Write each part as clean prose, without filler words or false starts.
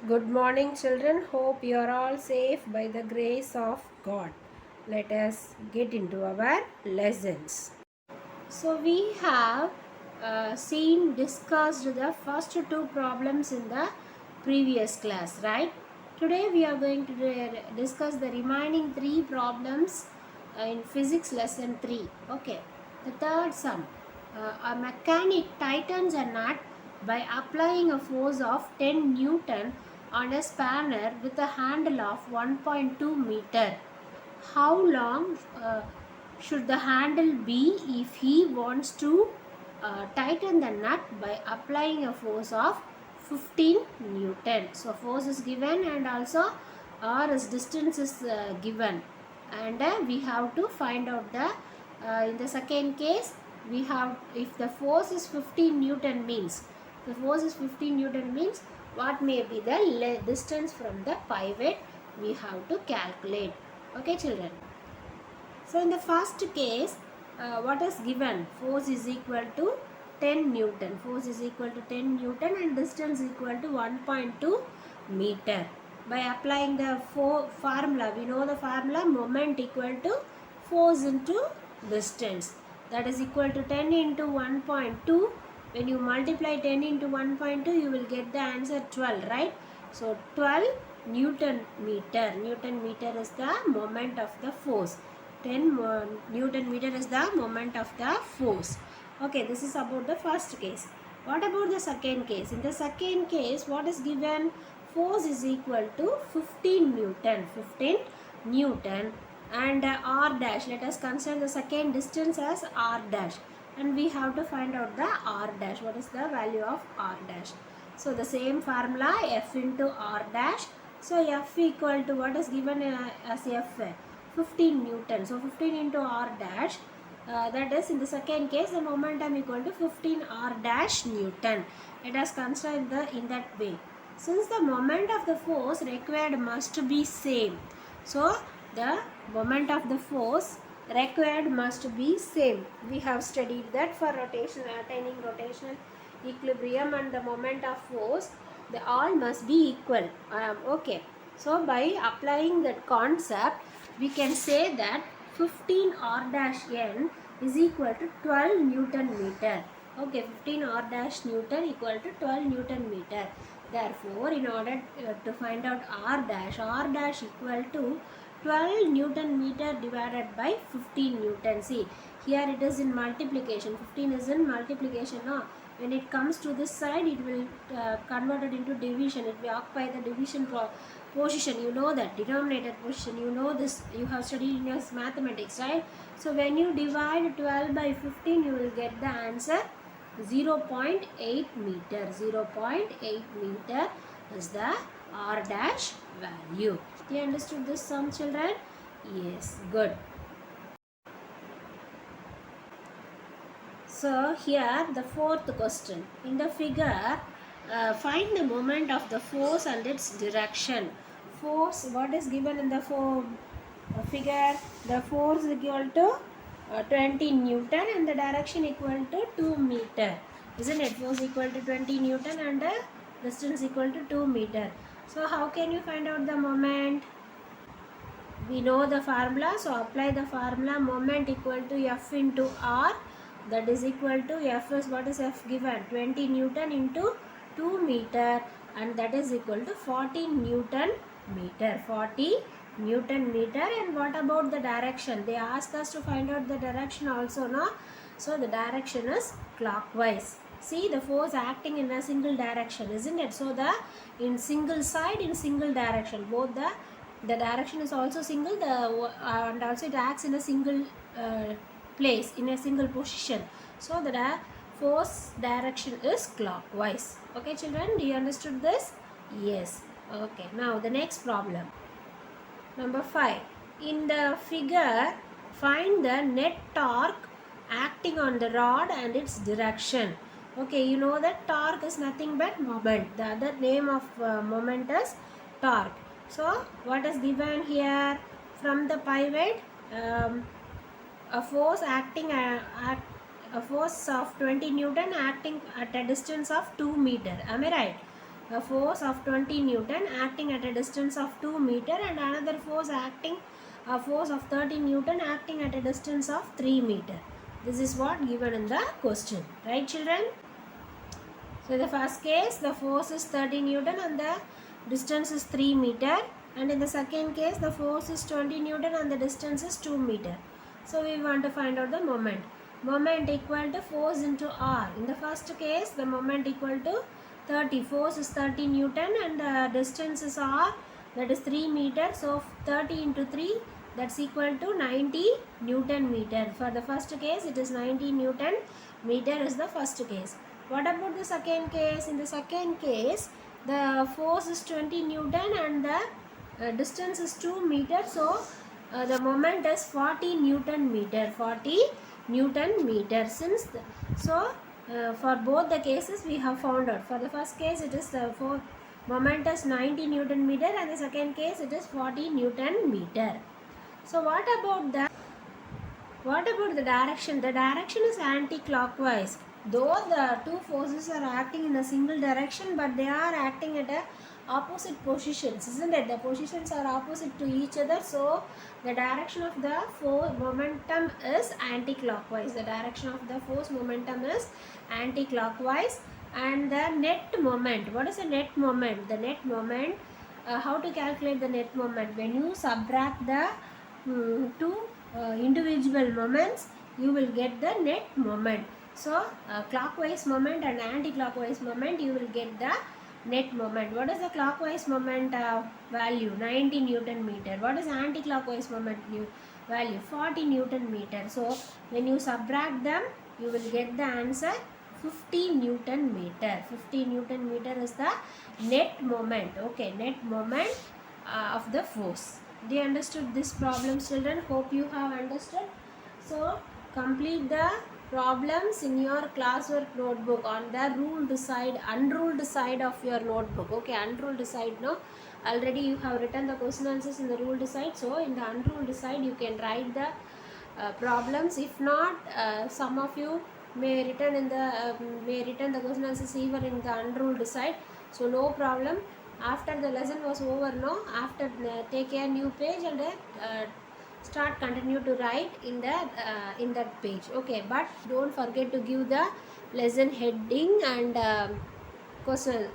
Good morning, children. Hope you are all safe by the grace of God. Let us get into our lessons. So, we have discussed the first two problems in the previous class, right? Today, we are going to discuss the remaining three problems in physics lesson 3. Okay, the third sum. A mechanic tightens a nut by applying a force of 10 Newton on a spanner with a handle of 1.2 meter. How long should the handle be if he wants to tighten the nut by applying a force of 15 Newton? So force is given and also R is distance is given, and we have to find out the in the second case we have, if the force is 15 Newton means, the force is 15 Newton means what may be the distance from the pivot we have to calculate. Okay, children. So in the first case, what is given? Force is equal to 10 Newton. Force is equal to 10 Newton and distance equal to 1.2 meter. By applying the formula, we know the formula, moment equal to force into distance. That is equal to 10 into 1.2. When you multiply 10 into 1.2, you will get the answer 12, right? So 12 Newton meter. Newton meter is the moment of the force. 10 Newton meter is the moment of the force. Okay, this is about the first case. What about the second case? In the second case, what is given? Force is equal to 15 Newton. 15 Newton and R dash. Let us consider the second distance as R dash. And we have to find out the R dash. What is the value of R dash? So the same formula, F into R dash. So F equal to what is given as F? 15 Newton. So 15 into R dash, that is in the second case the momentum equal to 15 R dash Newton. Let us consider in that way. Since the moment of the force required must be same, so the moment of the force required must be same. We have studied that for rotation, attaining rotational equilibrium and the moment of force, the all must be equal. Okay. So by applying that concept, we can say that 15 R dash n is equal to 12 Newton meter. Okay, 15 R dash Newton equal to 12 Newton meter. Therefore, in order to find out R dash equal to 12 Newton meter divided by 15 Newton. See, here it is in multiplication. 15 is in multiplication. No? When it comes to this side, it will convert it into division. It will occupy the division position. You know that denominator position. You know this. You have studied in your mathematics, right? So when you divide 12 by 15, you will get the answer 0.8 meter. 0.8 meter is the R dash value. You understood this sum, children? Yes, good. So here the fourth question. In the figure, find the moment of the force and its direction. Force, what is given in the figure? The force is equal to 20 Newton and the direction equal to 2 meter. Isn't it? Force equal to 20 Newton and distance equal to 2 meter. So how can you find out the moment? We know the formula, so apply the formula. Moment equal to F into R, that is equal to F is, what is F given? 20 Newton into 2 meter, and that is equal to 40 Newton meter. 40 Newton meter. And what about the direction? They ask us to find out the direction also, no? So the direction is clockwise. See, the force acting in a single direction, isn't it? So the in single side, in single direction, both the direction is also single, and also it acts in a single place, in a single position. So the force direction is clockwise. Okay, children, do you understood this? Yes. Okay, now the next problem. Number 5. In the figure, find the net torque acting on the rod and its direction. Okay, you know that torque is nothing but moment. The other name of moment is torque. So, what is given here? From the pivot, a force acting a force of 20 Newton acting at a distance of 2 meter. Am I right? a force of 20 Newton acting at a distance of 2 meter, and another force acting a force of 30 Newton acting at a distance of 3 meter. This is what given in the question, right children? So in the first case the force is 30 Newton and the distance is 3 meter, and in the second case the force is 20 Newton and the distance is 2 meter. So we want to find out the moment. Moment equal to force into R. In the first case the moment equal to 30. Force is 30 Newton and the distance is R, that is 3 meter. So 30 into 3, that's equal to 90 Newton meter. For the first case it is 90 Newton meter is the first case. What about the second case? In the second case the force is 20 Newton and the distance is 2 meter. So the moment is 40 Newton meter. 40 Newton meter. For both the cases we have found out. For the first case it is for moment is 90 Newton meter, and the second case it is 40 Newton meter. So what about the direction? The direction is anti-clockwise. Though the two forces are acting in a single direction, but they are acting at a opposite positions, isn't it? The positions are opposite to each other, so the direction of the force momentum is anti-clockwise. The direction of the force momentum is anti-clockwise. And the net moment, what is the net moment? The net moment, how to calculate the net moment? When you subtract the two individual moments, you will get the net moment. So clockwise moment and anti-clockwise moment, you will get the net moment. What is the clockwise moment value? 90 Newton meter. What is anti-clockwise moment value? 40 Newton meter. So when you subtract them, you will get the answer 50 Newton meter. 50 Newton meter is the net moment. Okay, net moment of the force. Do you understood this problem, children? Hope you have understood. So complete the problems in your classwork notebook on the unruled side of your notebook. Okay, unruled side, no, already you have written the question answers in the ruled side. So in the unruled side you can write the problems. If not, some of you may written the question answers even in the unruled side. So no problem. After the lesson was over, no, after take a new page and continue to write in that page. Okay, but don't forget to give the lesson heading and question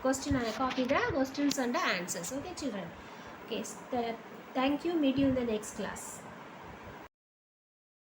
copy the questions and the answers. Okay children. Okay, thank you. Meet you in the next class.